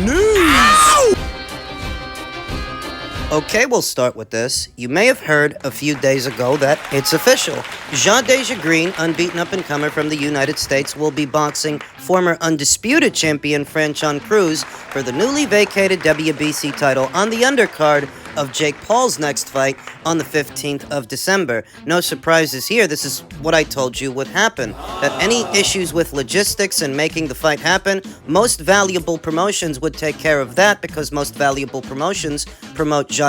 News! Okay, we'll start with this. You may have heard a few days ago that it's official. Jadea, unbeaten up-and-comer from the United States, will be boxing former undisputed champion Franchon Cruz for the newly vacated WBC title on the undercard of Jake Paul's next fight on the 15th of December. No surprises here. This is what I told you would happen. That any issues with logistics and making the fight happen, most valuable promotions would take care of that because most valuable promotions promote Jadea.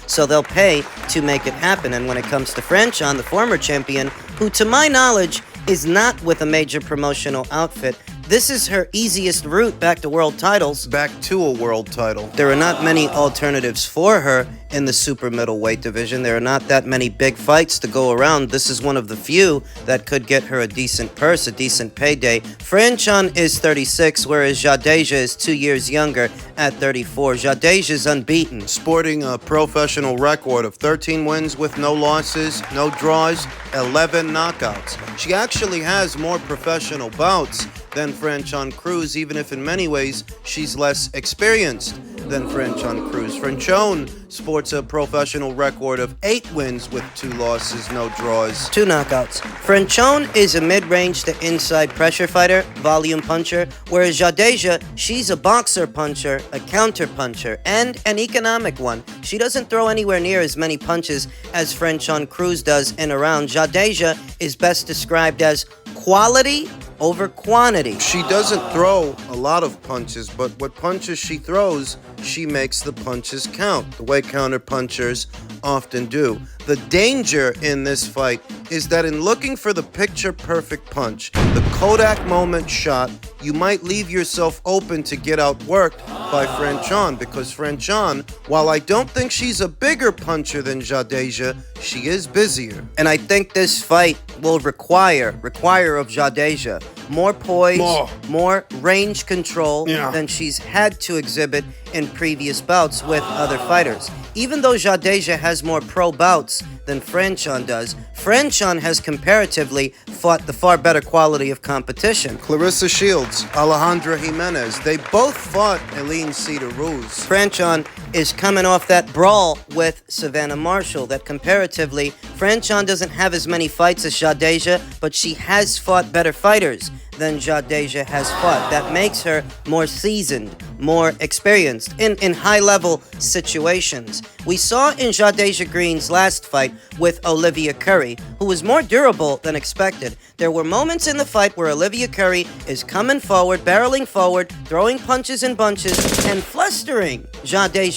So they'll pay to make it happen. And when it comes to Franchon, the former champion, who to my knowledge is not with a major promotional outfit, this is her easiest route back to world titles. Back to a world title. There are not many alternatives for her in the super middleweight division. There are not that many big fights to go around. This is one of the few that could get her a decent purse, a decent payday. Franchon is 36, whereas Jadea is 2 years younger at 34. Jadea is unbeaten. Sporting a professional record of 13 wins with no losses, no draws, 11 knockouts. She actually has more professional bouts than Franchon Cruz, even if in many ways she's less experienced than Franchon Cruz. Franchon sports a professional record of 8 wins with 2 losses, no draws. 2 knockouts. Franchon is a mid-range to inside pressure fighter, volume puncher, whereas Jadea, she's a boxer puncher, a counter puncher, and an economic one. She doesn't throw anywhere near as many punches as Franchon Cruz does in a round. Jadea is best described as quality over quantity. She doesn't throw a lot of punches, but what punches she throws, she makes the punches count, the way counter punchers often do. The danger in this fight is that in looking for the picture-perfect punch, the Kodak moment shot, you might leave yourself open to get outworked by Franchon, because Franchon, while I don't think she's a bigger puncher than Jadea, she is busier. And I think this fight will require of Jadea more poise, more range control than she's had to exhibit in previous bouts with other fighters. Even though Jadea has more pro bouts than Franchon does, Franchon has comparatively fought the far better quality of competition. Clarissa Shields, Alejandra Jimenez, they both fought Eileen Cedar-Ruz. Franchon is coming off that brawl with Savannah Marshall that comparatively, Franchon doesn't have as many fights as Jadea, but she has fought better fighters than Jadea has fought. That makes her more seasoned, more experienced in high-level situations. We saw in Jadea last fight with Olivia Curry, who was more durable than expected. There were moments in the fight where Olivia Curry is coming forward, barreling forward, throwing punches in bunches, and flustering Jadea.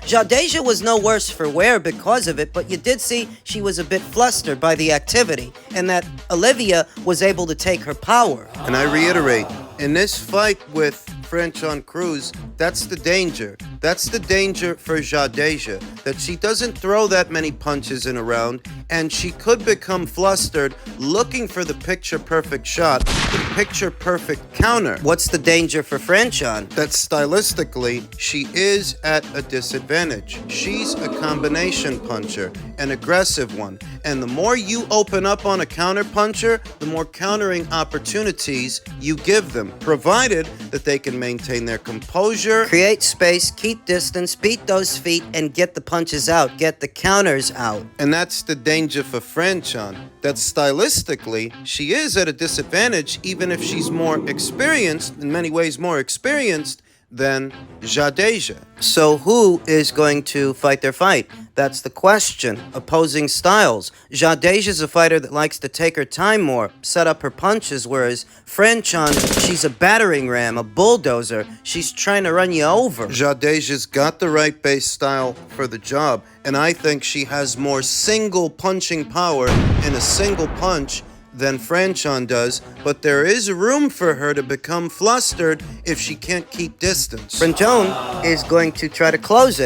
Jadea was no worse for wear because of it, but you did see she was a bit flustered by the activity, and that Olivia was able to take her power. And I reiterate, in this fight with Franchon Cruz, that's the danger. That's the danger for Jadea, that she doesn't throw that many punches in a round, and she could become flustered looking for the picture-perfect shot, the picture-perfect counter. What's the danger for Franchon? That stylistically, she is at a disadvantage. She's a combination puncher, an aggressive one, and the more you open up on a counter puncher, the more countering opportunities you give them, provided that they can maintain their composure, create space, keep distance, beat those feet, and get the punches out, get the counters out. And that's the danger for Franchon, that stylistically, she is at a disadvantage even if she's more experienced, in many ways more experienced, than Jadea. So who is going to fight their fight? That's the question. Opposing styles. Jadea is a fighter that likes to take her time more, set up her punches, whereas Franchon, she's a battering ram, a bulldozer. She's trying to run you over. Jadea's got the right base style for the job, and I think she has more single punching power in a single punch than Franchon does, but there is room for her to become flustered if she can't keep distance. Franchon is going to try to close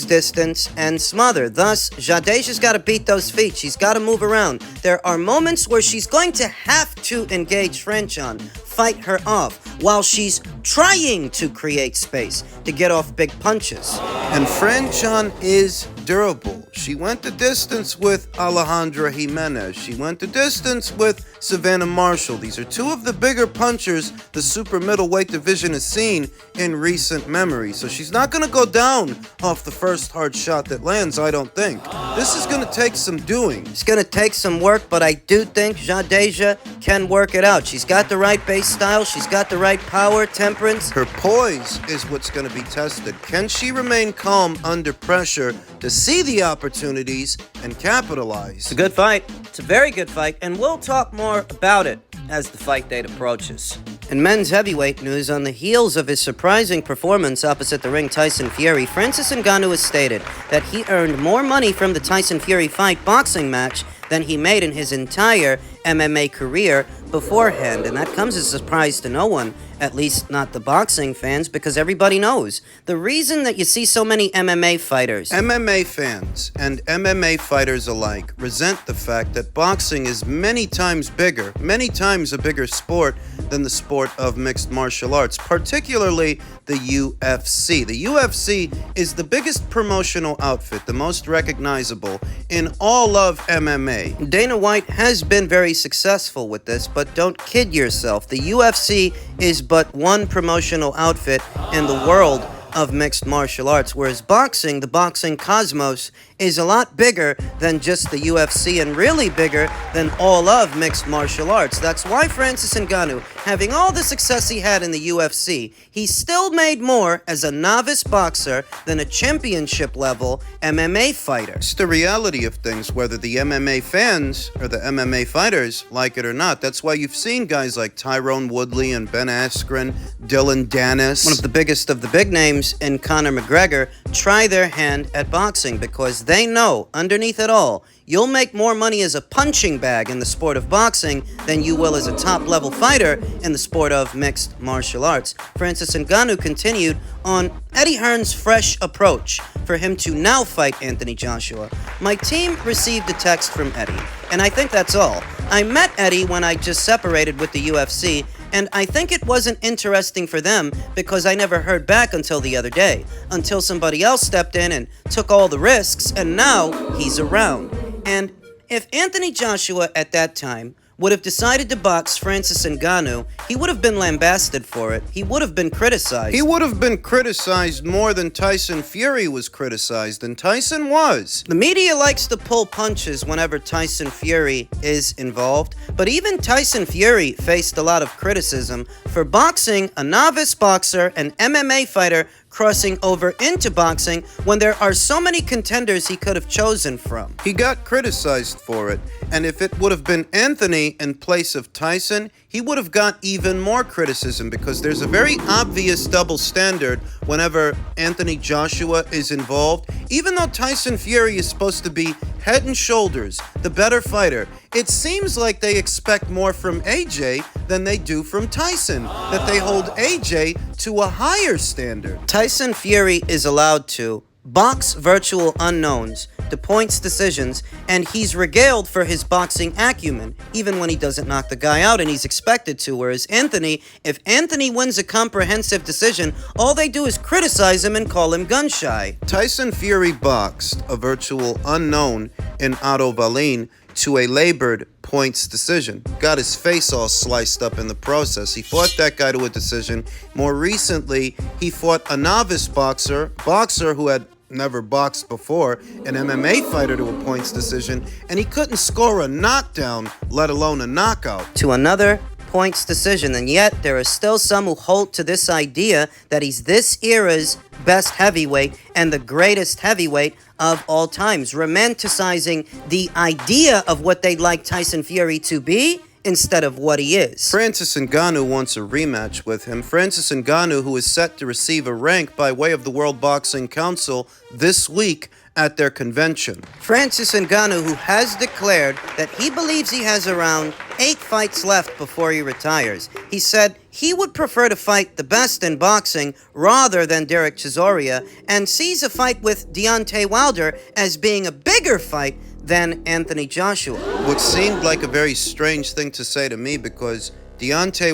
distance, and smother. Thus, Jadea's got to beat those feet. She's got to move around. There are moments where she's going to have to engage Franchon, fight her off, while she's trying to create space to get off big punches. And Franchon is durable. She went the distance with Alejandra Jimenez. She went the distance with Savannah Marshall. These are two of the bigger punchers the super middleweight division has seen in recent memory. So she's not going to go down off the first hard shot that lands, I don't think. This is going to take some doing. It's going to take some work, but I do think Jadea can work it out. She's got the right base style. She's got the right power, temperance. Her poise is what's going to be tested. Can she remain calm under pressure to see the opportunities and capitalize? It's a good fight. It's a very good fight, and we'll talk more about it as the fight date approaches. In men's heavyweight news, on the heels of his surprising performance opposite the ring Tyson Fury, Francis Ngannou has stated that he earned more money from the Tyson Fury fight boxing match than he made in his entire MMA career beforehand, and that comes as a surprise to no one, at least not the boxing fans, because everybody knows. The reason that you see so many MMA fighters... MMA fans and MMA fighters alike resent the fact that boxing is many times a bigger sport than the sport of mixed martial arts, particularly the UFC. The UFC is the biggest promotional outfit, the most recognizable in all of MMA. Dana White has been very successful with this, but don't kid yourself. The UFC is but one promotional outfit in the world of mixed martial arts, whereas boxing, the boxing cosmos, is a lot bigger than just the UFC and really bigger than all of mixed martial arts. That's why Francis Ngannou, having all the success he had in the UFC, he still made more as a novice boxer than a championship level MMA fighter. It's the reality of things, whether the MMA fans or the MMA fighters like it or not. That's why you've seen guys like Tyrone Woodley and Ben Askren, Dylan Dennis, one of the biggest of the big names, and Conor McGregor, try their hand at boxing because they know, underneath it all, you'll make more money as a punching bag in the sport of boxing than you will as a top-level fighter in the sport of mixed martial arts. Francis Ngannou continued on Eddie Hearn's fresh approach for him to now fight Anthony Joshua. My team received a text from Eddie, and I think that's all. I met Eddie when I just separated with the UFC, and I think it wasn't interesting for them because I never heard back until the other day, until somebody else stepped in and took all the risks, and now he's around. And if Anthony Joshua at that time would have decided to box Francis Ngannou, he would have been lambasted for it. He would have been criticized. He would have been criticized more than Tyson Fury was criticized, and Tyson was. The media likes to pull punches whenever Tyson Fury is involved, but even Tyson Fury faced a lot of criticism for boxing a novice boxer, an MMA fighter, crossing over into boxing when there are so many contenders he could have chosen from. He got criticized for it, and if it would have been Anthony in place of Tyson, he would have got even more criticism because there's a very obvious double standard whenever Anthony Joshua is involved. Even though Tyson Fury is supposed to be head and shoulders the better fighter, it seems like they expect more from AJ than they do from Tyson, that they hold AJ to a higher standard. Tyson Fury is allowed to box virtual unknowns to points decisions, and he's regaled for his boxing acumen, even when he doesn't knock the guy out, and he's expected to. Whereas Anthony, if Anthony wins a comprehensive decision, all they do is criticize him and call him gun-shy. Tyson Fury boxed a virtual unknown in Otto Wallin to a labored points decision. Got his face all sliced up in the process. He fought that guy to a decision. More recently, he fought a novice boxer who had never boxed before, an MMA fighter to a points decision, and he couldn't score a knockdown, let alone a knockout. To another points decision, and yet there are still some who hold to this idea that he's this era's best heavyweight and the greatest heavyweight of all times, romanticizing the idea of what they'd like Tyson Fury to be instead of what he is. Francis Ngannou wants a rematch with him. Francis Ngannou, who is set to receive a rank by way of the World Boxing Council this week at their convention. Francis Ngannou, who has declared that he believes he has around 8 fights left before he retires. He said he would prefer to fight the best in boxing rather than Derek Chisora, and sees a fight with Deontay Wilder as being a bigger fight than Anthony Joshua. What seemed like a very strange thing to say to me, because Deontay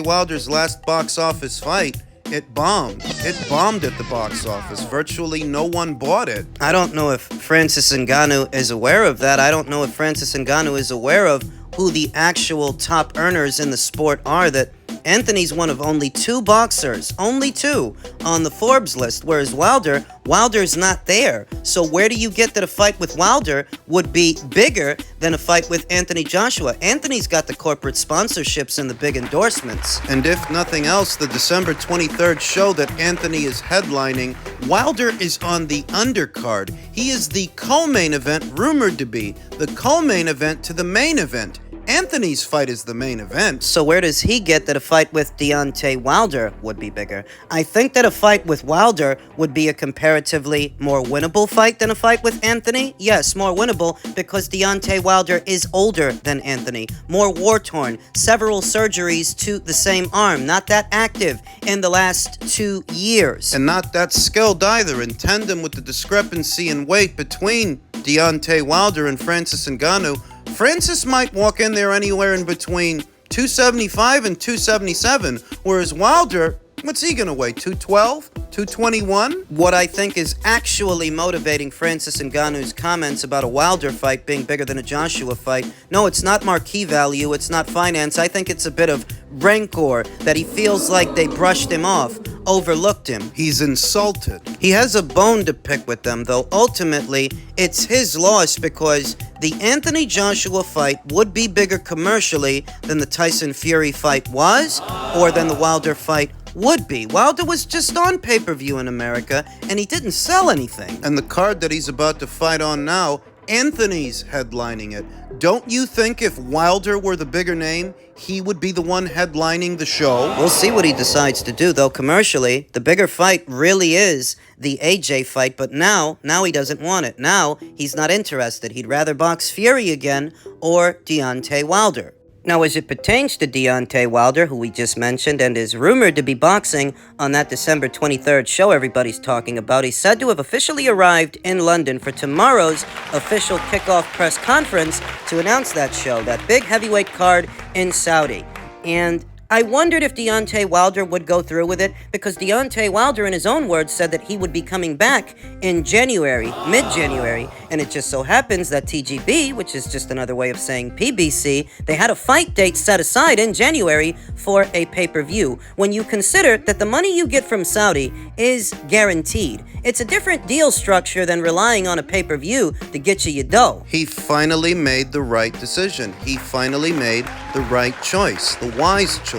Wilder's last box office fight it bombed. It bombed at the box office. Virtually no one bought it. I don't know if Francis Ngannou is aware of that. I don't know if Francis Ngannou is aware of who the actual top earners in the sport are. That Anthony's one of only 2 boxers, only 2, on the Forbes list, whereas Wilder's not there. So where do you get that a fight with Wilder would be bigger than a fight with Anthony Joshua? Anthony's got the corporate sponsorships and the big endorsements. And if nothing else, the December 23rd show that Anthony is headlining, Wilder is on the undercard. He is the co-main event, rumored to be the co-main event to the main event. Anthony's fight is the main event. So where does he get that a fight with Deontay Wilder would be bigger? I think that a fight with Wilder would be a comparatively more winnable fight than a fight with Anthony. Yes, more winnable because Deontay Wilder is older than Anthony, more war-torn, several surgeries to the same arm, not that active in the last 2 years. And not that skilled either, in tandem with the discrepancy in weight between Deontay Wilder and Francis Ngannou. Francis might walk in there anywhere in between 275 and 277, whereas Wilder, what's he gonna weigh, 212, 221? What I think is actually motivating Francis Ngannou's comments about a Wilder fight being bigger than a Joshua fight, no, it's not marquee value, it's not finance. I think it's a bit of rancor that he feels like they brushed him off, overlooked him. He's insulted. He has a bone to pick with them, though ultimately it's his loss because the Anthony Joshua fight would be bigger commercially than the Tyson Fury fight was, or than the Wilder fight would be. Wilder was just on pay-per-view in America, and he didn't sell anything. And the card that he's about to fight on now, Anthony's headlining it. Don't you think if Wilder were the bigger name, he would be the one headlining the show? We'll see what he decides to do, though commercially, the bigger fight really is the AJ fight, but now he doesn't want it. Now, he's not interested. He'd rather box Fury again or Deontay Wilder. Now, as it pertains to Deontay Wilder, who we just mentioned and is rumored to be boxing on that December 23rd show everybody's talking about, he's said to have officially arrived in London for tomorrow's official kickoff press conference to announce that show, that big heavyweight card in Saudi. And I wondered if Deontay Wilder would go through with it, because Deontay Wilder, in his own words, said that he would be coming back in January, mid-January, and it just so happens that TGB, which is just another way of saying PBC, they had a fight date set aside in January for a pay-per-view. When you consider that the money you get from Saudi is guaranteed, it's a different deal structure than relying on a pay-per-view to get you your dough. He finally made the right decision. He finally made the right choice, the wise choice.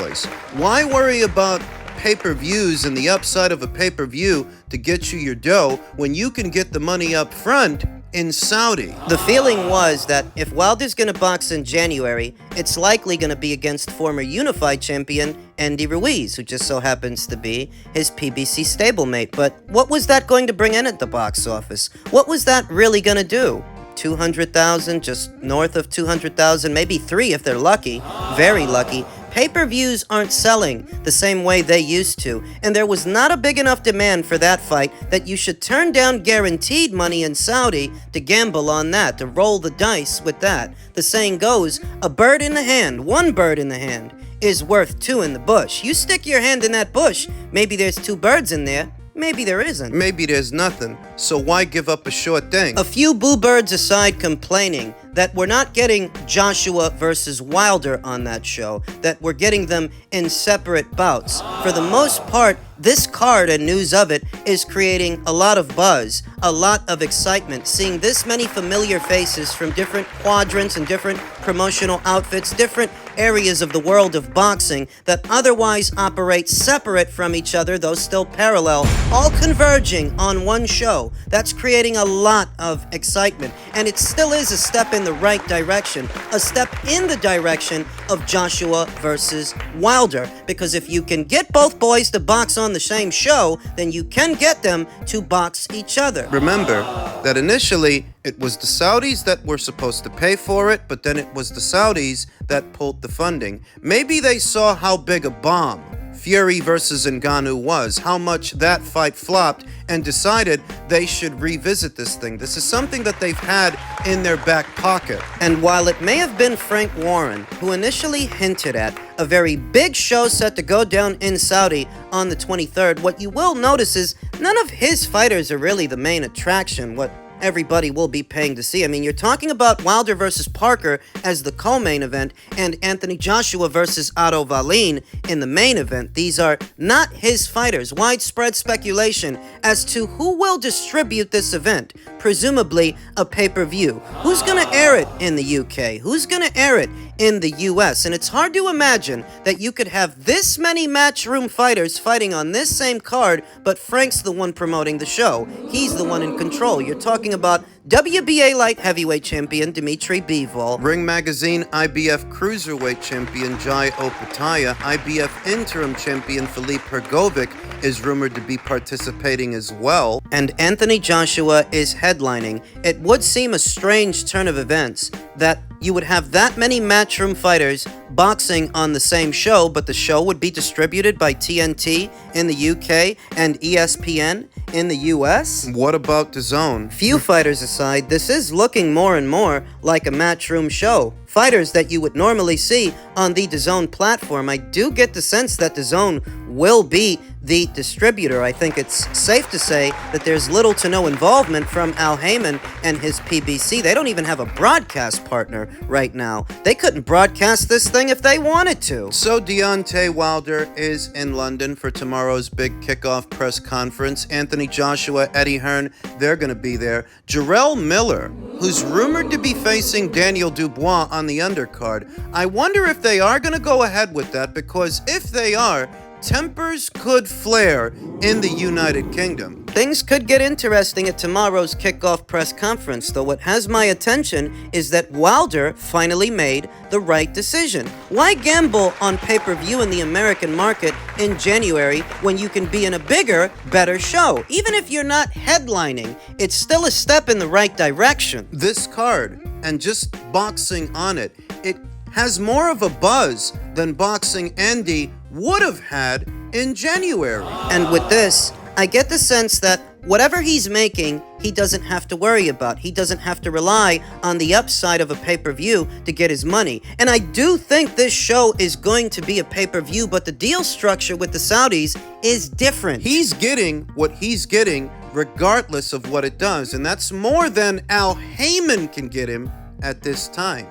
Why worry about pay-per-views and the upside of a pay-per-view to get you your dough when you can get the money up front in Saudi? The feeling was that if Wilder's going to box in January, it's likely going to be against former unified champion Andy Ruiz, who just so happens to be his PBC stablemate. But what was that going to bring in at the box office? What was that really going to do? 200,000, just north of 200,000, maybe 3 if they're lucky, very lucky. Pay-per-views aren't selling the same way they used to, and there was not a big enough demand for that fight that you should turn down guaranteed money in Saudi to gamble on that, to roll the dice with that. The saying goes, a bird in the hand, one bird in the hand, is worth 2 in the bush. You stick your hand in that bush, maybe there's 2 birds in there, maybe there isn't. Maybe there's nothing, so why give up a sure thing? A few boo birds aside complaining that we're not getting Joshua versus Wilder on that show, that we're getting them in separate bouts. For the most part, this card and news of it is creating a lot of buzz, a lot of excitement, seeing this many familiar faces from different quadrants and different promotional outfits, different areas of the world of boxing that otherwise operate separate from each other, though still parallel, all converging on one show. That's creating a lot of excitement, and it still is a step in the right direction, a step in the direction of Joshua versus Wilder, because if you can get both boys to box on the same show, then you can get them to box each other. Remember that initially it was the Saudis that were supposed to pay for it, but then it was the Saudis that pulled the funding. Maybe they saw how big a bomb Fury versus Ngannou was, how much that fight flopped, and decided they should revisit this thing. This is something that they've had in their back pocket. And while it may have been Frank Warren who initially hinted at a very big show set to go down in Saudi on the 23rd, what you will notice is none of his fighters are really the main attraction, what everybody will be paying to see. I mean, you're talking about Wilder versus Parker as the co-main event and Anthony Joshua versus Otto Wallin in the main event. These are not his fighters. Widespread speculation as to who will distribute this event, presumably a pay-per-view. Who's going to air it in the UK? Who's going to air it in the US? And it's hard to imagine that you could have this many matchroom fighters fighting on this same card, but Frank's the one promoting the show. He's the one in control. You're talking about WBA light heavyweight champion Dmitry Bivol, Ring Magazine IBF Cruiserweight champion Jai Opataya, IBF interim champion Filip Hrgovic is rumored to be participating as well, and Anthony Joshua is headlining. It would seem a strange turn of events that you would have that many matchroom fighters boxing on the same show, but the show would be distributed by TNT in the UK and ESPN in the US? What about DAZN? Few fighters aside, this is looking more and more like a matchroom show. Fighters that you would normally see on the DAZN platform. I do get the sense that DAZN will be the distributor. I think it's safe to say that there's little to no involvement from Al Heyman and his PBC. They don't even have a broadcast partner right now. They couldn't broadcast this thing if they wanted to. So Deontay Wilder is in London for tomorrow's big kickoff press conference. Anthony Joshua, Eddie Hearn, they're going to be there. Jarrell Miller, who's rumored to be facing Daniel Dubois on the undercard. I wonder if they are going to go ahead with that, because if they are, tempers could flare in the United Kingdom. Things could get interesting at tomorrow's kickoff press conference, though what has my attention is that Wilder finally made the right decision. Why gamble on pay-per-view in the American market in January when you can be in a bigger, better show? Even if you're not headlining, it's still a step in the right direction. This card, and just boxing on it, it has more of a buzz than Boxing Andy would have had in January. And with this, I get the sense that whatever he's making, he doesn't have to worry about. He doesn't have to rely on the upside of a pay-per-view to get his money. And I do think this show is going to be a pay-per-view, but the deal structure with the Saudis is different. He's getting what he's getting regardless of what it does, and that's more than Al Heyman can get him at this time.